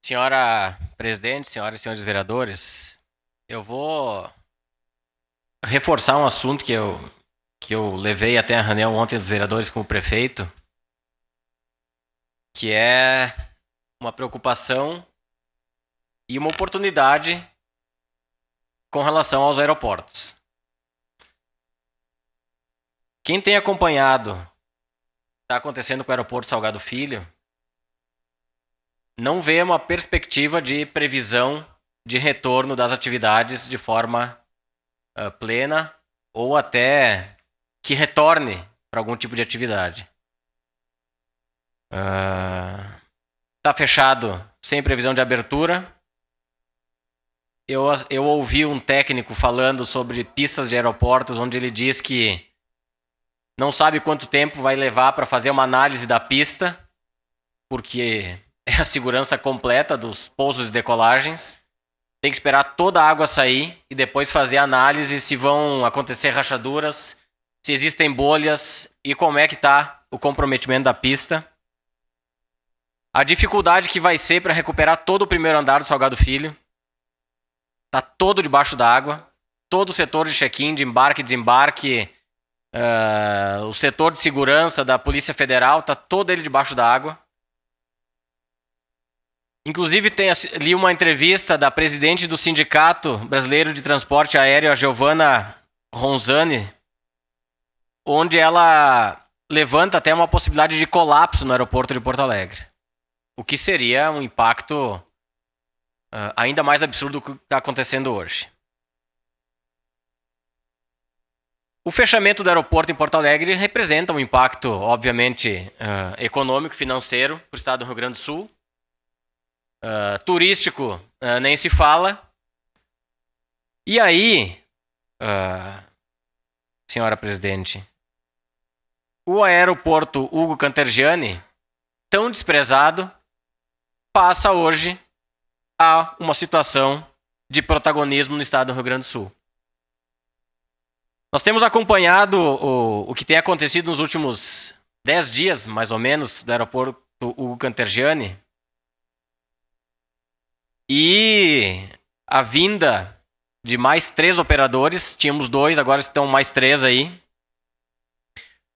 Senhora presidente, senhoras e senhores vereadores, eu vou reforçar um assunto que eu levei até a reunião ontem dos vereadores com o prefeito, que é uma preocupação e uma oportunidade com relação aos aeroportos. Quem tem acompanhado o que está acontecendo com o aeroporto Salgado Filho não vê uma perspectiva de previsão de retorno das atividades de forma plena ou até que retorne para algum tipo de atividade. Está fechado sem previsão de abertura. Eu ouvi um técnico falando sobre pistas de aeroportos, onde ele diz que não sabe quanto tempo vai levar para fazer uma análise da pista, porque é a segurança completa dos pousos e decolagens. Tem que esperar toda a água sair e depois fazer a análise se vão acontecer rachaduras, se existem bolhas e como é que está o comprometimento da pista. A dificuldade que vai ser para recuperar todo o primeiro andar do Salgado Filho. Está todo debaixo d'água. Todo o setor de check-in, de embarque e desembarque, o setor de segurança da Polícia Federal, está todo ele debaixo d'água. Inclusive, li uma entrevista da presidente do Sindicato Brasileiro de Transporte Aéreo, a Giovanna Ronzani, onde ela levanta até uma possibilidade de colapso no aeroporto de Porto Alegre. O que seria um impacto ainda mais absurdo do que está acontecendo hoje. O fechamento do aeroporto em Porto Alegre representa um impacto, obviamente, econômico, financeiro para o estado do Rio Grande do Sul. Turístico, nem se fala. E aí, senhora presidente, o aeroporto Hugo Cantergiani, tão desprezado, passa hoje a uma situação de protagonismo no estado do Rio Grande do Sul. Nós temos acompanhado o que tem acontecido nos últimos 10 dias, mais ou menos, do aeroporto Hugo Cantergiani. E a vinda de mais 3 operadores, tínhamos 2, agora estão mais 3 aí.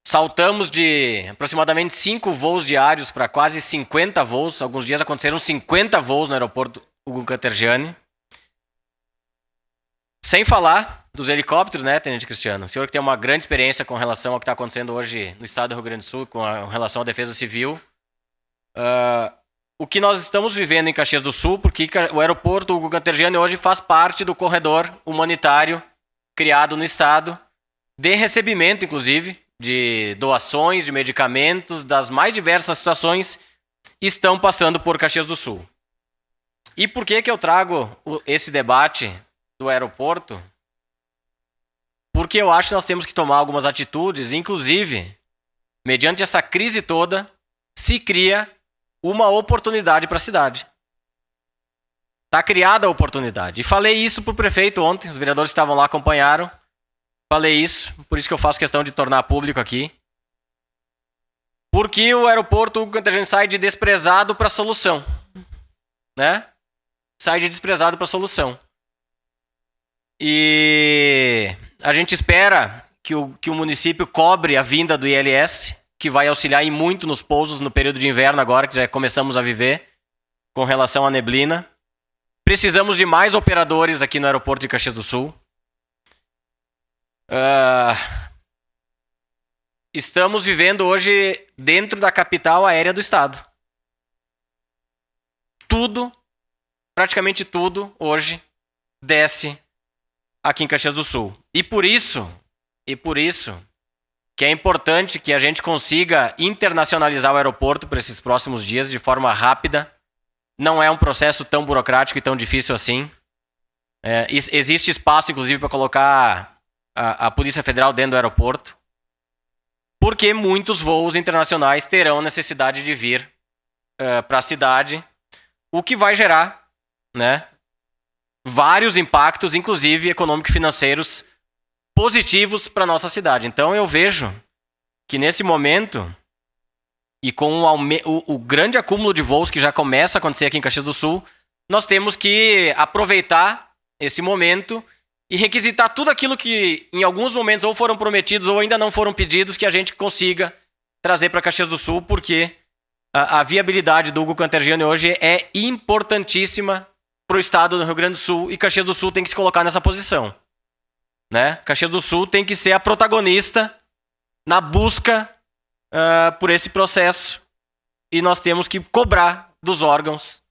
Saltamos de aproximadamente 5 voos diários para quase 50 voos. Alguns dias aconteceram 50 voos no aeroporto Hugo Cantergiani. Sem falar dos helicópteros, né, Tenente Cristiano? O senhor que tem uma grande experiência com relação ao que está acontecendo hoje no estado do Rio Grande do Sul, com relação à defesa civil. O que nós estamos vivendo em Caxias do Sul, porque o aeroporto Hugo Cantergiani hoje faz parte do corredor humanitário criado no estado, de recebimento, inclusive, de doações, de medicamentos, das mais diversas situações, estão passando por Caxias do Sul. E por que eu trago esse debate do aeroporto? Porque eu acho que nós temos que tomar algumas atitudes, inclusive, mediante essa crise toda, se cria uma oportunidade para a cidade. Está criada a oportunidade. E falei isso para o prefeito ontem, os vereadores que estavam lá acompanharam. Falei isso, por isso que eu faço questão de tornar público aqui. Porque o aeroporto Hugo Cantergiani sai de desprezado para solução. Né? Sai de desprezado para solução. E a gente espera que o município cobre a vinda do ILS, que vai auxiliar e muito nos pousos no período de inverno agora, que já começamos a viver, com relação à neblina. Precisamos de mais operadores aqui no aeroporto de Caxias do Sul. Estamos vivendo hoje dentro da capital aérea do estado. Tudo, praticamente tudo, hoje, desce aqui em Caxias do Sul. E por isso que é importante que a gente consiga internacionalizar o aeroporto para esses próximos dias de forma rápida. Não é um processo tão burocrático e tão difícil assim. Existe espaço, inclusive, para colocar a Polícia Federal dentro do aeroporto, porque muitos voos internacionais terão necessidade de vir para a cidade, o que vai gerar, né, vários impactos, inclusive econômicos e financeiros, positivos para a nossa cidade. Então eu vejo que nesse momento, e com o grande acúmulo de voos que já começa a acontecer aqui em Caxias do Sul, nós temos que aproveitar esse momento e requisitar tudo aquilo que em alguns momentos ou foram prometidos ou ainda não foram pedidos, que a gente consiga trazer para Caxias do Sul, porque a viabilidade do Hugo Cantergiani hoje é importantíssima para o estado do Rio Grande do Sul, e Caxias do Sul tem que se colocar nessa posição, né? Caxias do Sul tem que ser a protagonista na busca por esse processo, e nós temos que cobrar dos órgãos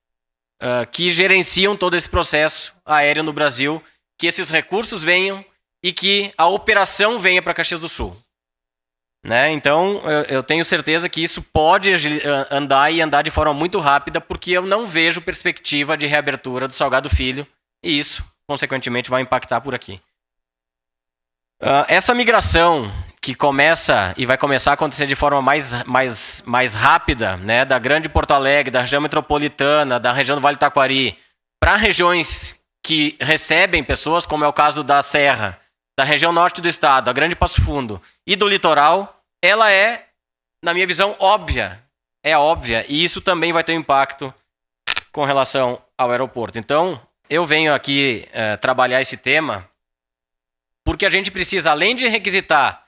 que gerenciam todo esse processo aéreo no Brasil, que esses recursos venham e que a operação venha para Caxias do Sul, né? Então, eu tenho certeza que isso pode andar de forma muito rápida, porque eu não vejo perspectiva de reabertura do Salgado Filho, e isso, consequentemente, vai impactar por aqui. Essa migração que começa e vai começar a acontecer de forma mais rápida, né, da Grande Porto Alegre, da região metropolitana, da região do Vale do Taquari, para regiões que recebem pessoas, como é o caso da Serra, da região norte do estado, da Grande Passo Fundo e do litoral, ela é, na minha visão, óbvia. É óbvia, e isso também vai ter um impacto com relação ao aeroporto. Então, eu venho aqui trabalhar esse tema porque a gente precisa, além de requisitar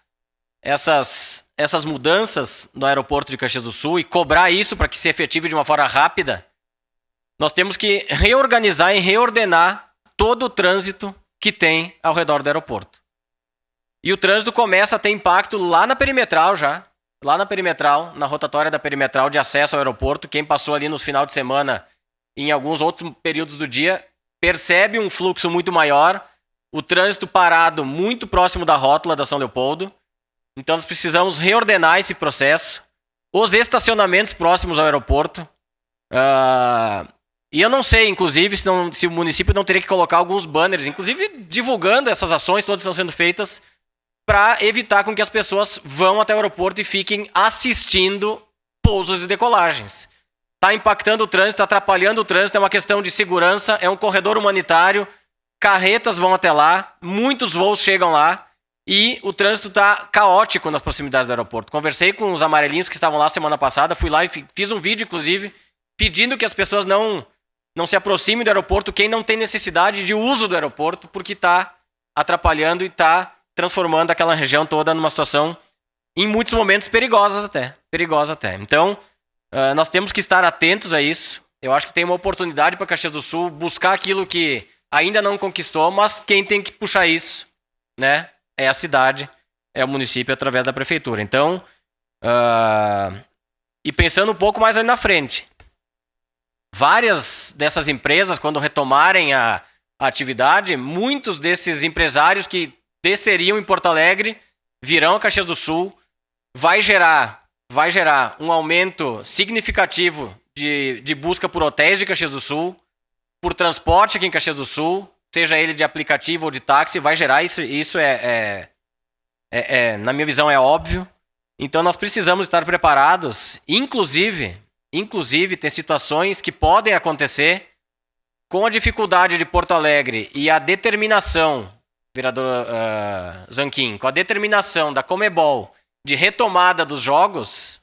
essas mudanças no aeroporto de Caxias do Sul e cobrar isso para que se efetive de uma forma rápida, nós temos que reorganizar e reordenar todo o trânsito que tem ao redor do aeroporto. E o trânsito começa a ter impacto lá na perimetral já, lá na perimetral, na rotatória da perimetral de acesso ao aeroporto. Quem passou ali no final de semana e em alguns outros períodos do dia percebe um fluxo muito maior, o trânsito parado muito próximo da rótula da São Leopoldo. Então nós precisamos reordenar esse processo. Os estacionamentos próximos ao aeroporto. E eu não sei, inclusive, se o município não teria que colocar alguns banners, inclusive divulgando essas ações todas que estão sendo feitas, para evitar com que as pessoas vão até o aeroporto e fiquem assistindo pousos e decolagens. Está impactando o trânsito, está atrapalhando o trânsito, é uma questão de segurança, é um corredor humanitário, carretas vão até lá, muitos voos chegam lá, e o trânsito está caótico nas proximidades do aeroporto. Conversei com os amarelinhos que estavam lá semana passada, fui lá e fiz um vídeo, inclusive, pedindo que as pessoas não se aproximem do aeroporto, quem não tem necessidade de uso do aeroporto, porque está atrapalhando e está transformando aquela região toda numa situação, em muitos momentos, perigosa até. Então, nós temos que estar atentos a isso. Eu acho que tem uma oportunidade para Caxias do Sul buscar aquilo que ainda não conquistou, mas quem tem que puxar isso, né, é a cidade, é o município através da prefeitura. Então, e pensando um pouco mais ali na frente, várias dessas empresas, quando retomarem a atividade, muitos desses empresários que desceriam em Porto Alegre virão a Caxias do Sul, vai gerar um aumento significativo de busca por hotéis de Caxias do Sul, por transporte aqui em Caxias do Sul, seja ele de aplicativo ou de táxi, vai gerar isso na minha visão, é óbvio. Então nós precisamos estar preparados, inclusive tem situações que podem acontecer com a dificuldade de Porto Alegre e a determinação, vereador Zanquim, com a determinação da Conmebol de retomada dos jogos.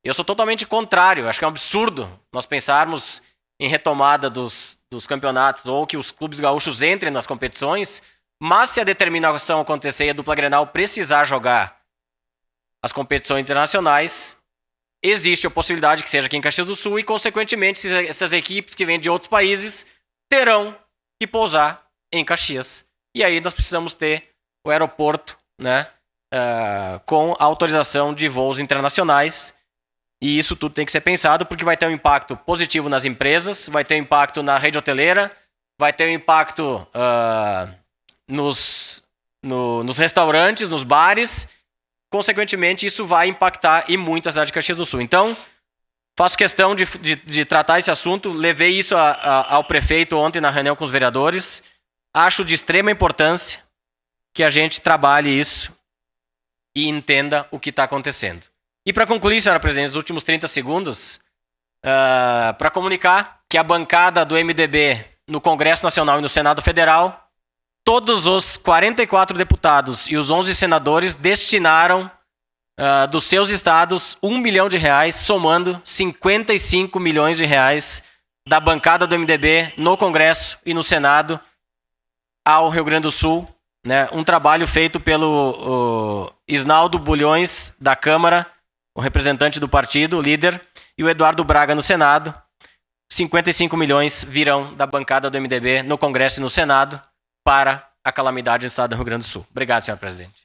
Eu sou totalmente contrário, acho que é um absurdo nós pensarmos em retomada dos campeonatos ou que os clubes gaúchos entrem nas competições, mas se a determinação acontecer e a dupla Grenal precisar jogar as competições internacionais, existe a possibilidade que seja aqui em Caxias do Sul e, consequentemente, essas equipes que vêm de outros países terão que pousar em Caxias. E aí nós precisamos ter o aeroporto, né, com autorização de voos internacionais. E isso tudo tem que ser pensado, porque vai ter um impacto positivo nas empresas, vai ter um impacto na rede hoteleira, vai ter um impacto nos restaurantes, nos bares. Consequentemente, isso vai impactar e muito a cidade de Caxias do Sul. Então, faço questão de tratar esse assunto. Levei isso ao prefeito ontem na reunião com os vereadores. Acho de extrema importância que a gente trabalhe isso e entenda o que está acontecendo. E para concluir, senhora presidente, nos últimos 30 segundos, para comunicar que a bancada do MDB no Congresso Nacional e no Senado Federal, todos os 44 deputados e os 11 senadores destinaram dos seus estados R$ 1 bilhão, somando 55 milhões de reais da bancada do MDB no Congresso e no Senado ao Rio Grande do Sul, né? Um trabalho feito pelo Isnaldo Bulhões, da Câmara, o representante do partido, o líder, e o Eduardo Braga no Senado. 55 milhões virão da bancada do MDB no Congresso e no Senado para a calamidade no estado do Rio Grande do Sul. Obrigado, senhor presidente.